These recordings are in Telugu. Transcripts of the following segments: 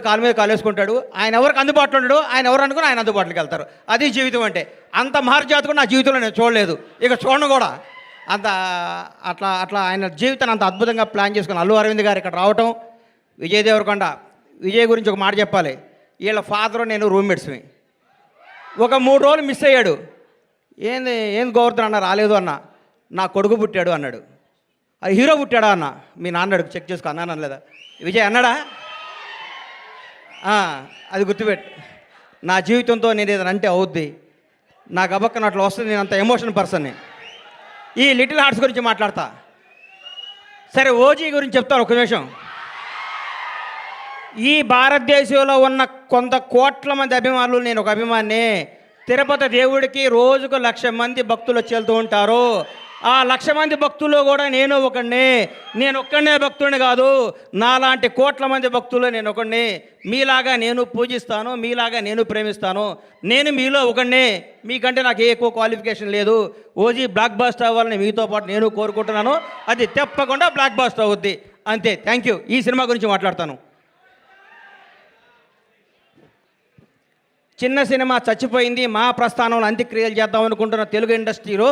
కాలు మీద కాలు వేసుకుంటాడు. ఆయన ఎవరికి అందుబాటులో ఉండడు, ఆయన ఎవరు అనుకుని ఆయన అందుబాటులోకి వెళ్తారు. అది జీవితం అంటే. అంత మహర్జాత్ కూడా నా జీవితంలో నేను చూడలేదు, ఇక చూడను కూడా. అంత అట్లా అట్లా ఆయన జీవితాన్ని అంత అద్భుతంగా ప్లాన్ చేసుకుని అల్లు అరవింద్ గారు ఇక్కడ రావటం. విజయ్ దేవరకొండ, విజయ్ గురించి ఒక మాట చెప్పాలి. వీళ్ళ ఫాదరు నేను రూమ్మేట్స్మి. ఒక 3 రోజులు మిస్ అయ్యాడు. ఏంది గోవర్ధన్ అన్న రాలేదు అన్న. నా కొడుకు పుట్టాడు అన్నాడు. అది హీరో పుట్టాడా అన్న. మీ నాన్నడు చెక్ చేసుకో అన్నాను అనలేదా? విజయ్ అన్నాడా? అది గుర్తుపెట్టు. నా జీవితంతో నేను ఏదైనా అంటే అవుద్ది, నాకు అబక్కన అట్లా వస్తుంది. నేను అంత ఎమోషన్ పర్సన్ని. ఈ లిటిల్ హార్ట్స్ గురించి మాట్లాడతా. సరే, ఓజీ గురించి చెప్తాను ఒక నిమిషం. ఈ భారతదేశంలో ఉన్న కొంత కోట్ల మంది అభిమానులు, నేను ఒక అభిమాని. తిరుపతి దేవుడికి రోజుకు 1,00,000 మంది భక్తులు వచ్చి వెళ్తూ ఉంటారు. ఆ 1,00,000 మంది భక్తుల్లో కూడా నేను ఒకడిని. నేను ఒక్కడనే భక్తుడిని కాదు, నాలాంటి కోట్ల మంది భక్తుల్లో నేను ఒకడిని. మీలాగా నేను పూజిస్తాను, మీలాగా నేను ప్రేమిస్తాను. నేను మీలో ఒకడిని. మీకంటే నాకు ఎక్కువ క్వాలిఫికేషన్ లేదు. ఓజీ బ్లాక్ బాస్టర్ అవ్వాలని మీతో పాటు నేను కోరుకుంటున్నాను. అది తప్పకుండా బ్లాక్ బాస్టర్ అవుద్ది. అంతే. Thank you. ఈ సినిమా గురించి మాట్లాడతాను. చిన్న సినిమా చచ్చిపోయింది. మా ప్రస్థానంలో అంత్యక్రియలు చేద్దాం అనుకుంటున్న తెలుగు ఇండస్ట్రీలో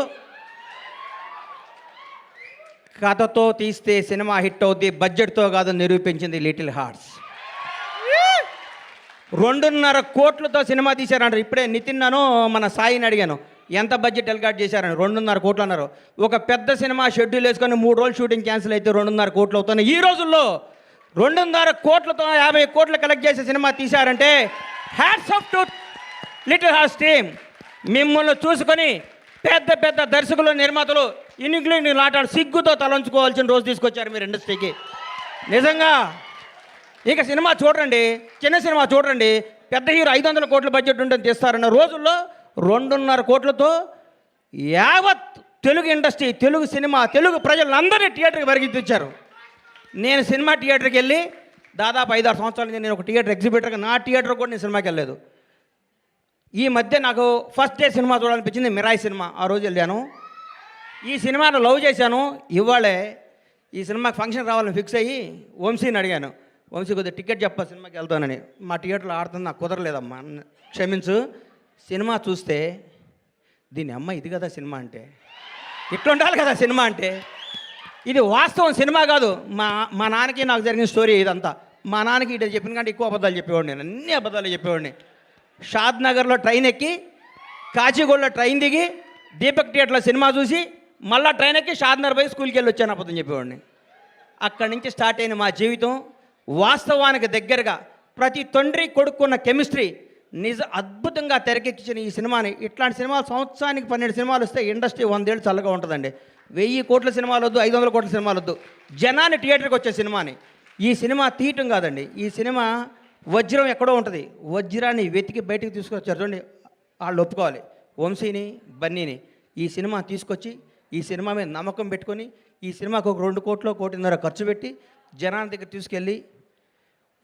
కథతో తీస్తే సినిమా హిట్ అవుద్ది, బడ్జెట్తో కాదు నిరూపించింది లిటిల్ హార్ట్స్. 2.5 కోట్లతో సినిమా తీశారంటారు. ఇప్పుడే నితిన్నను మన సాయిని అడిగాను, ఎంత బడ్జెట్ ఎల్కాట్ చేశారని. 2.5 కోట్లు అన్నారు. ఒక పెద్ద సినిమా షెడ్యూల్ వేసుకొని 3 రోజులు షూటింగ్ క్యాన్సిల్ అయితే 2.5 కోట్లు అవుతున్నాయి. ఈ రోజుల్లో 2.5 కోట్లతో 50 కోట్లు కలెక్ట్ చేసే సినిమా తీశారంటే hats off to Little Hearts team. మిమ్మల్ని చూసుకొని పెద్ద పెద్ద దర్శకులు, నిర్మాతలు ఇంగ్లీష్ లాటాడు సిగ్గుతో తలంచుకోవాల్సిన రోజు తీసుకొచ్చారు మీరు ఇండస్ట్రీకి. నిజంగా ఇక సినిమా చూడండి, చిన్న సినిమా చూడండి. పెద్ద హీరో 500 కోట్ల బడ్జెట్ ఉంటుంది తీస్తారన్న రోజుల్లో 2.5 కోట్లతో యావత్ తెలుగు ఇండస్ట్రీ, తెలుగు సినిమా, తెలుగు ప్రజలందరినీ థియేటర్కి పరిగెత్తించారు. నేను సినిమా థియేటర్కి వెళ్ళి దాదాపు 5-6 సంవత్సరాల నుంచి నేను ఒక థియేటర్ ఎగ్జిబిటర్గా, నా థియేటర్ కూడా నేను సినిమాకి వెళ్ళలేదు. ఈ మధ్య నాకు ఫస్ట్ డే సినిమా చూడాలనిపించింది, మిరాయి సినిమా. ఆ రోజు వెళ్ళాను. ఈ సినిమాను లవ్ చేశాను. ఇవాళే ఈ సినిమాకి ఫంక్షన్ రావాలని ఫిక్స్ అయ్యి వంశీని అడిగాను, వంశీ కొద్దిగా టికెట్ చెప్పా సినిమాకి వెళ్తానని. మా థియేటర్లో ఆడుతుంది, నాకు కుదరలేదమ్మా, క్షమించు. సినిమా చూస్తే దీని అమ్మ ఇది కదా సినిమా అంటే, ఇట్లా ఉండాలి కదా సినిమా అంటే. ఇది వాస్తవం, సినిమా కాదు. మా నాన్నకి నాకు జరిగిన స్టోరీ ఇదంతా. మా నాన్నకి ఇటు చెప్పిన కంటే ఎక్కువ అబద్ధాలు చెప్పేవాడిని, నేను అన్ని అబద్ధాలు చెప్పేవాడిని. షాద్ నగర్లో ట్రైన్ ఎక్కి, కాచిగూడలో ట్రైన్ దిగి, దీపక్ థియేటర్లో సినిమా చూసి, మళ్ళీ ట్రైన్ ఎక్కి షాద్ నగర్ పోయి స్కూల్కి వెళ్ళి వచ్చాను అబద్ధం చెప్పేవాడిని. అక్కడి నుంచి స్టార్ట్ అయిన మా జీవితం వాస్తవానికి దగ్గరగా ప్రతి తండ్రి కొడుకున్న కెమిస్ట్రీ అద్భుతంగా తెరకెక్కించిన ఈ సినిమాని. ఇట్లాంటి సినిమాలు సంవత్సరానికి 12 సినిమాలు వస్తే ఇండస్ట్రీ 100 ఏళ్ళు చల్లగా ఉంటుందండి. 1000 కోట్ల సినిమాలు వద్దు, 500 కోట్ల సినిమాలు వద్దు, జనాన్ని థియేటర్కి వచ్చే సినిమాని. ఈ సినిమా తీయటం కాదండి, ఈ సినిమా వజ్రం ఎక్కడో ఉంటుంది, వజ్రాన్ని వెతికి బయటికి తీసుకొచ్చారు చూడండి. వాళ్ళు ఒప్పుకోవాలి, వంశీని, బన్నీని. ఈ సినిమా తీసుకొచ్చి ఈ సినిమా మీద నమ్మకం పెట్టుకొని ఈ సినిమాకు ఒక 2 కోట్లు, 1.5 కోట్లు ఖర్చు పెట్టి జనాల దగ్గర తీసుకెళ్ళి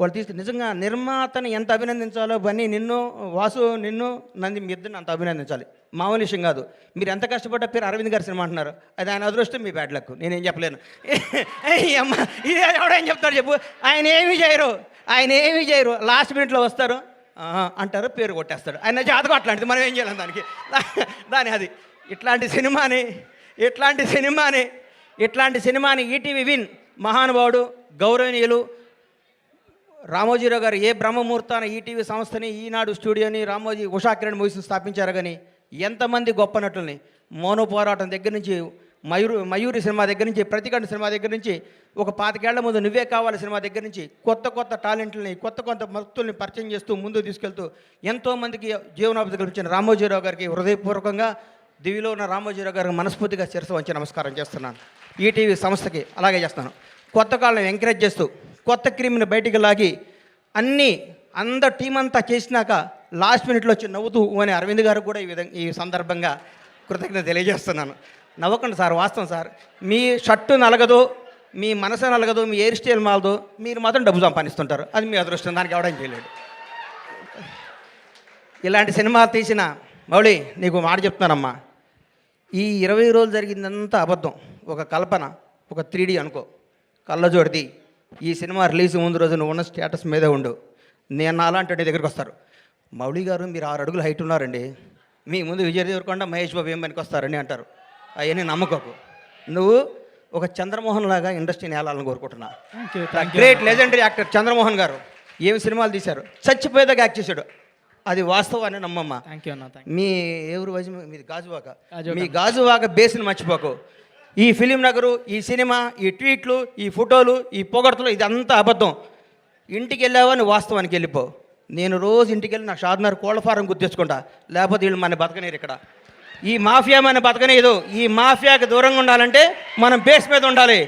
వాళ్ళు నిజంగా నిర్మాతని ఎంత అభినందించాలో, బన్నీ నిన్ను, వాసు నిన్ను, నంది మీ ఇద్దరిని అంత అభినందించాలి. మామూలు విషయం కాదు. మీరు ఎంత కష్టపడ్డ పేరు అరవింద్ గారి సినిమా అంటున్నారు, అది ఆయన అదృష్టం, మీ బ్యాడ్ లక్. నేనేం చెప్పలేను. అమ్మ ఇది ఎవడేం చెప్తారు చెప్పు. ఆయన ఏమీ చేయరు, లాస్ట్ మినిట్లో వస్తారు అంటారు, పేరు కొట్టేస్తాడు. ఆయన జాతకం అట్లాంటిది, మనం ఏం చేయలేం దాని అది. ఇట్లాంటి సినిమాని ఈటీవీ విన్ మహానుభావుడు, గౌరవనీయులు రామోజీరావు గారు ఏ బ్రహ్మముహూర్తాన ఈటీవీ సంస్థని, ఈనాడు స్టూడియోని, రామోజీ ఉషాకిరణ్ మూవీస్ని స్థాపించారు. కానీ ఎంతమంది గొప్ప నటుల్ని, మౌన పోరాటం దగ్గర నుంచి, మయూరి సినిమా దగ్గర నుంచి, ప్రతికంఠ సినిమా దగ్గర నుంచి, ఒక 25 ఏళ్ల ముందు నువ్వే కావాలి సినిమా దగ్గర నుంచి కొత్త టాలెంట్లని, కొత్త భక్తుల్ని పరిచయం చేస్తూ ముందుకు తీసుకెళ్తూ ఎంతోమందికి జీవనోపాధి కల్పించిన రామోజీరావు గారికి హృదయపూర్వకంగా, దివిలో ఉన్న రామోజీరావు గారికి మనస్ఫూర్తిగా శిరస్సు వంచి నమస్కారం చేస్తున్నాను. ఈటీవీ సంస్థకి అలాగే చేస్తాను. కొత్త కాళ్ళని ఎంకరేజ్ చేస్తూ కొత్త క్రీమ్ని బయటికి లాగి అందరు టీం అంతా చేసినాక లాస్ట్ మినిట్లో వచ్చి నవ్వుతూ అని అరవింద్ గారు కూడా ఈ సందర్భంగా కృతజ్ఞత తెలియజేస్తున్నాను. నవ్వకండి సార్, వాస్తవం సార్. మీ షర్టు నలగదు, మీ మనసు నలగదు, మీ హెయిర్ స్టైల్ మాలదు, మీరు మాత్రం డబ్బు సంపాదిస్తుంటారు. అది మీ అదృష్టం, దానికి ఎవడం చేయలేడు. ఇలాంటి సినిమాలు తీసిన మౌళి, నీకు మాట చెప్తున్నానమ్మా, ఈ 20 రోజులు జరిగిందంతా అబద్ధం, ఒక కల్పన, ఒక 3D అనుకో, కళ్ళజోడిది. ఈ సినిమా రిలీజ్ ముందు రోజు నువ్వు ఉన్న స్టేటస్ మీదే ఉండు. నేను నాలాంటి వాడి దగ్గరికి వస్తారు. మౌళి గారు మీరు 6 అడుగులు హైట్ ఉన్నారండి, మీ ముందు విజయ్ దేవరకొండ మహేష్ బాబు ఏం పనికి వస్తారని అంటారు. అవన్నీ నమ్మకకు. నువ్వు ఒక చంద్రమోహన్ లాగా ఇండస్ట్రీని ఏలాలని కోరుకుంటున్నా. గ్రేట్ లెజెండరీ యాక్టర్ చంద్రమోహన్ గారు ఏమి సినిమాలు తీశారు, చచ్చిపోయేదాకా యాక్ట్ చేశాడు. అది వాస్తవాన్ని నమ్మమ్మ. మీ ఎవరు మీది గాజువాక, మీ గాజువాక బేస్ని మర్చిపోకు. ఈ ఫిలిం నగరు, ఈ సినిమా, ఈ ట్వీట్లు, ఈ ఫోటోలు, ఈ పొగడ్తలు ఇదంతా అబద్ధం. ఇంటికి వెళ్ళావని వాస్తవానికి వెళ్ళిపో. నేను రోజు ఇంటికి వెళ్ళి నా షాద్నగర్ కోళ్ళ ఫారం గుర్తించుకుంటా, లేకపోతే వీళ్ళు మన బతకనేరు. ఇక్కడ ఈ మాఫియా మన బతకనేదు. ఈ మాఫియాకి దూరంగా ఉండాలంటే మనం బేస్ మీద ఉండాలి.